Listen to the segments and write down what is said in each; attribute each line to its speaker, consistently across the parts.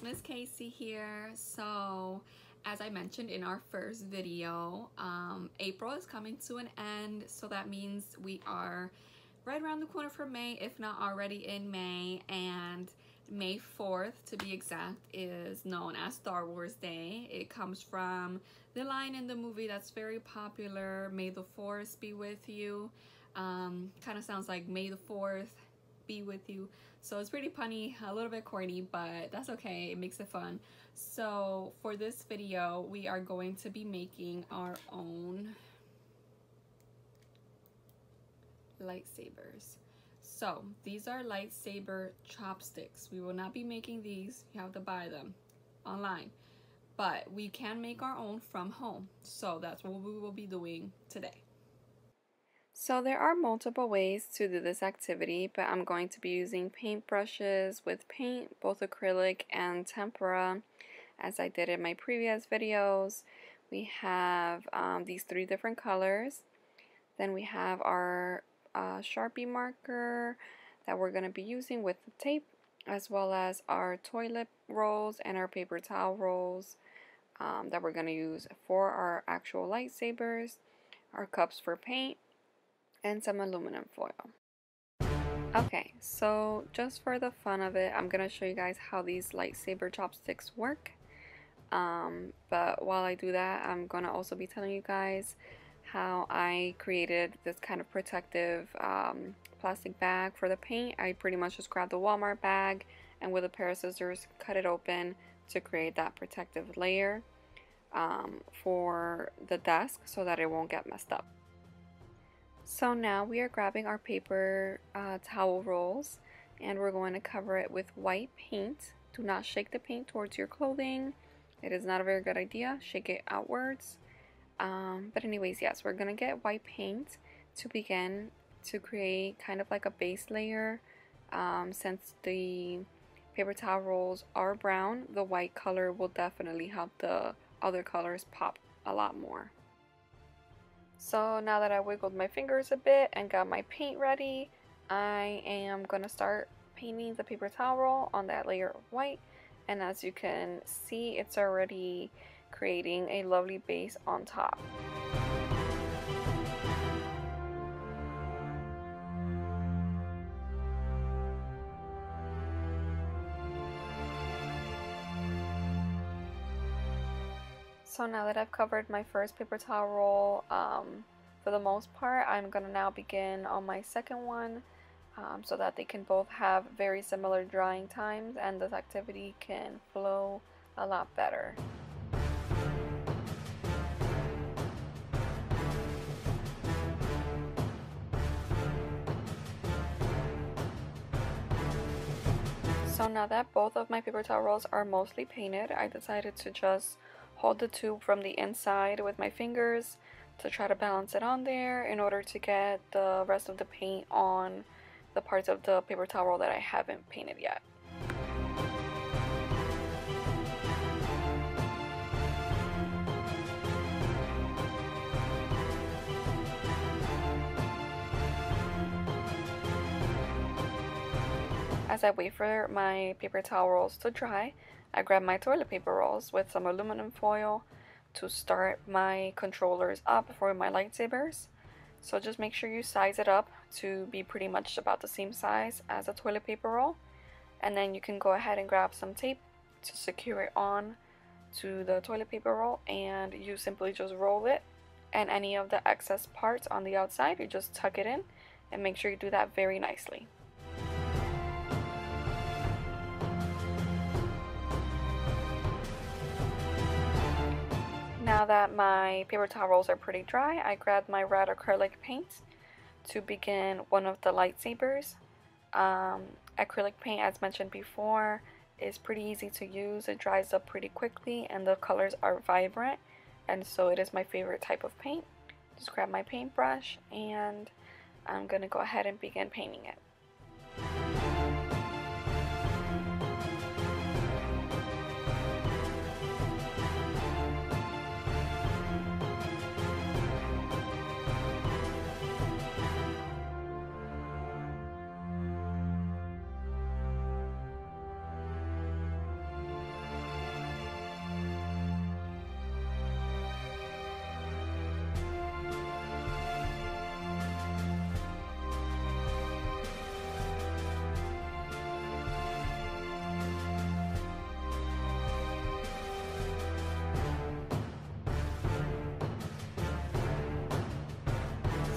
Speaker 1: Miss Casey here. So as I mentioned in our first video, April is coming to an end, so that means we are right around the corner from May, if not already in May. And May 4th, to be exact, is known as Star Wars Day. It comes from the line in the movie that's very popular, "May the Force be with you." Kind of sounds like May the 4th be with you. So it's pretty punny, a little bit corny, but that's okay, it makes it fun. So for this video, we are going to be making our own lightsabers. So these are lightsaber chopsticks. We will not be making these, you have to buy them online, but we can make our own from home. So that's what we will be doing today. So there are multiple ways to do this activity, but I'm going to be using paint brushes with paint, both acrylic and tempera, as I did in my previous videos. We have these 3 different colors. Then we have our Sharpie marker that we're going to be using with the tape, as well as our toilet rolls and our paper towel rolls that we're going to use for our actual lightsabers, our cups for paint, and some aluminum foil. Okay, so just for the fun of it, I'm gonna show you guys how these lightsaber chopsticks work. But while I do that, I'm gonna also be telling you guys how I created this kind of protective plastic bag for the paint. I pretty much just grabbed the Walmart bag and with a pair of scissors cut it open to create that protective layer for the desk so that it won't get messed up. So now we are grabbing our paper towel rolls and we're going to cover it with white paint. Do not shake the paint towards your clothing. It is not a very good idea. Shake it outwards. But anyways, yes, we're going to get white paint to begin to create kind of like a base layer. Since the paper towel rolls are brown, the white color will definitely help the other colors pop a lot more. So now that I wiggled my fingers a bit and got my paint ready, I am going to start painting the paper towel roll on that layer of white. And as you can see, it's already creating a lovely base on top. So now that I've covered my first paper towel roll, for the most part, I'm going to now begin on my second one so that they can both have very similar drying times and this activity can flow a lot better. So now that both of my paper towel rolls are mostly painted, I decided to just hold the tube from the inside with my fingers to try to balance it on there in order to get the rest of the paint on the parts of the paper towel roll that I haven't painted yet. As I wait for my paper towel rolls to dry, I grab my toilet paper rolls with some aluminum foil to start my controllers up for my lightsabers. So just make sure you size it up to be pretty much about the same size as a toilet paper roll. And then you can go ahead and grab some tape to secure it on to the toilet paper roll, and you simply just roll it, and any of the excess parts on the outside, you just tuck it in and make sure you do that very nicely. Now that my paper towel rolls are pretty dry, I grabbed my red acrylic paint to begin one of the lightsabers. Acrylic paint, as mentioned before, is pretty easy to use. It dries up pretty quickly and the colors are vibrant, and so it is my favorite type of paint. Just grab my paintbrush and I'm going to go ahead and begin painting it.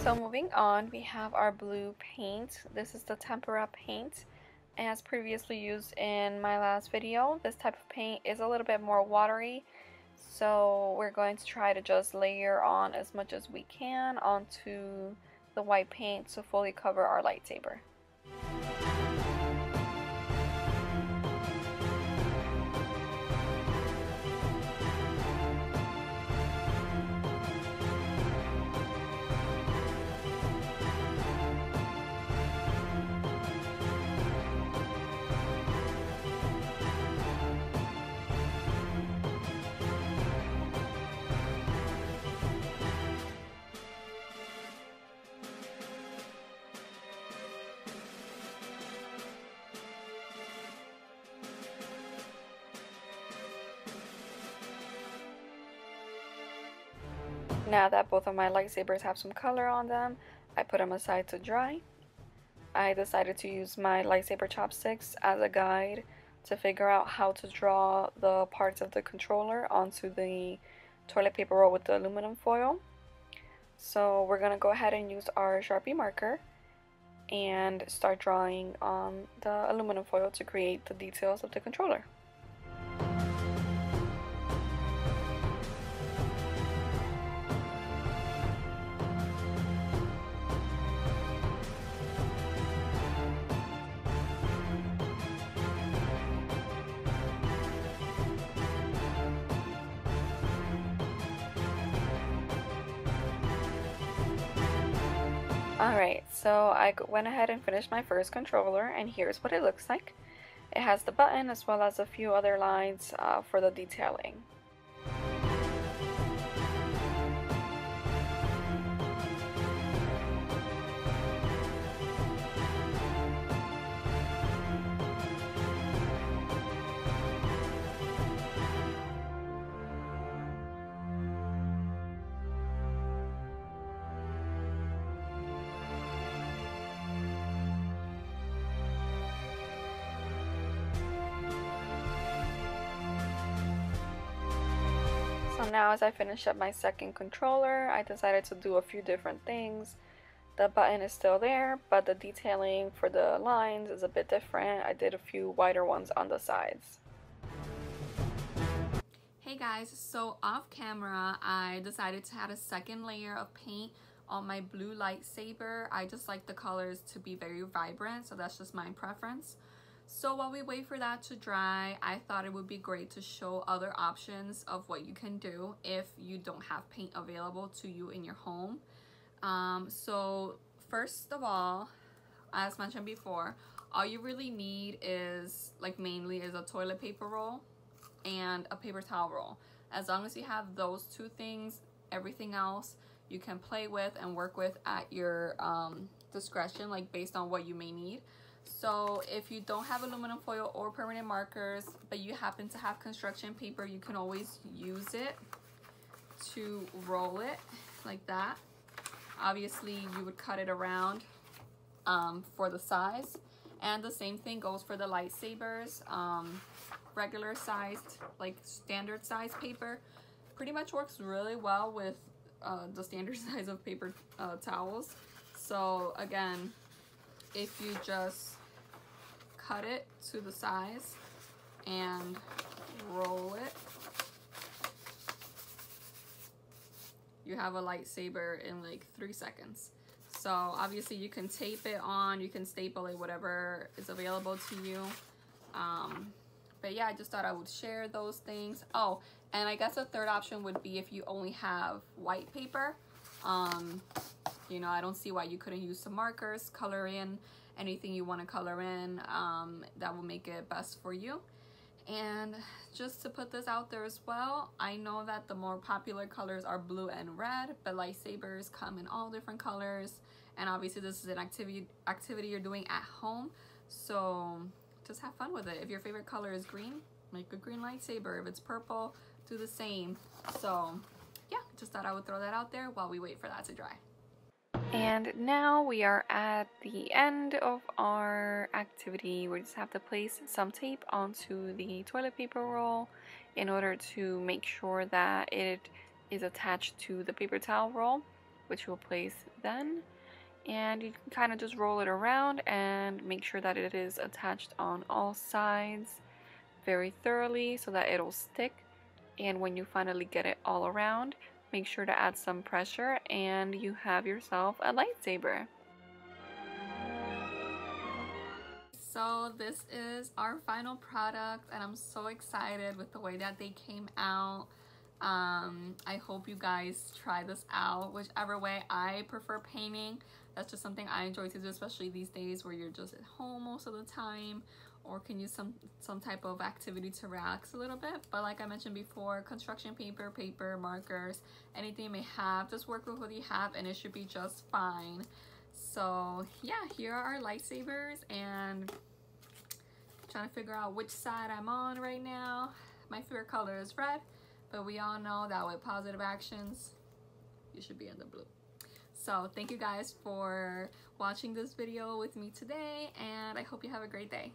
Speaker 1: So moving on, we have our blue paint. This is the tempera paint. As previously used in my last video, this type of paint is a little bit more watery. So we're going to try to just layer on as much as we can onto the white paint to fully cover our lightsaber. Now that both of my lightsabers have some color on them, I put them aside to dry. I decided to use my lightsaber chopsticks as a guide to figure out how to draw the parts of the controller onto the toilet paper roll with the aluminum foil. So we're going to go ahead and use our Sharpie marker and start drawing on the aluminum foil to create the details of the controller. Alright, so I went ahead and finished my first controller, and here's what it looks like. It has the button as well as a few other lines for the detailing. So now as I finish up my second controller, I decided to do a few different things. The button is still there, but the detailing for the lines is a bit different. I did a few wider ones on the sides. Hey guys, so off camera, I decided to add a second layer of paint on my blue lightsaber. I just like the colors to be very vibrant, so that's just my preference. So while we wait for that to dry, I thought it would be great to show other options of what you can do if you don't have paint available to you in your home. So first of all, as mentioned before, all you really need is mainly is a toilet paper roll and a paper towel roll. As long as you have those two things, everything else you can play with and work with at your discretion, based on what you may need. So if you don't have aluminum foil or permanent markers, but you happen to have construction paper, you can always use it to roll it like that. Obviously you would cut it around for the size, and the same thing goes for the lightsabers. Regular sized, standard size paper pretty much works really well with the standard size of paper towels. So again, if you just cut it to the size and roll it, you have a lightsaber in 3 seconds. So obviously you can tape it on, you can staple it, whatever is available to you. But yeah, I just thought I would share those things. Oh, and I guess a third option would be if you only have white paper. You know, I don't see why you couldn't use some markers, color in anything you want to color in. That will make it best for you. And just to put this out there as well, I know that the more popular colors are blue and red, but lightsabers come in all different colors. And obviously this is an activity you're doing at home, so just have fun with it. If your favorite color is green, make a green lightsaber. If it's purple, do the same. So yeah, just thought I would throw that out there while we wait for that to dry. And now we are at the end of our activity. We just have to place some tape onto the toilet paper roll in order to make sure that it is attached to the paper towel roll.
Speaker 2: which we'll place then. And you can kind of just roll it around and make sure that it is attached on all sides very thoroughly so that it'll stick. And when you finally get it all around, make sure to add some pressure and you have yourself a lightsaber.
Speaker 1: So this is our final product and I'm so excited with the way that they came out. I hope you guys try this out. Whichever way, I prefer painting. That's just something I enjoy to do, especially these days where you're just at home most of the time, or can use some type of activity to relax a little bit. But like I mentioned before, construction paper, markers, anything you may have, just work with what you have and it should be just fine. So yeah, here are our lightsabers, and I'm trying to figure out which side I'm on right now. My favorite color is red, but we all know that with positive actions, you should be in the blue. So thank you guys for watching this video with me today, and I hope you have a great day.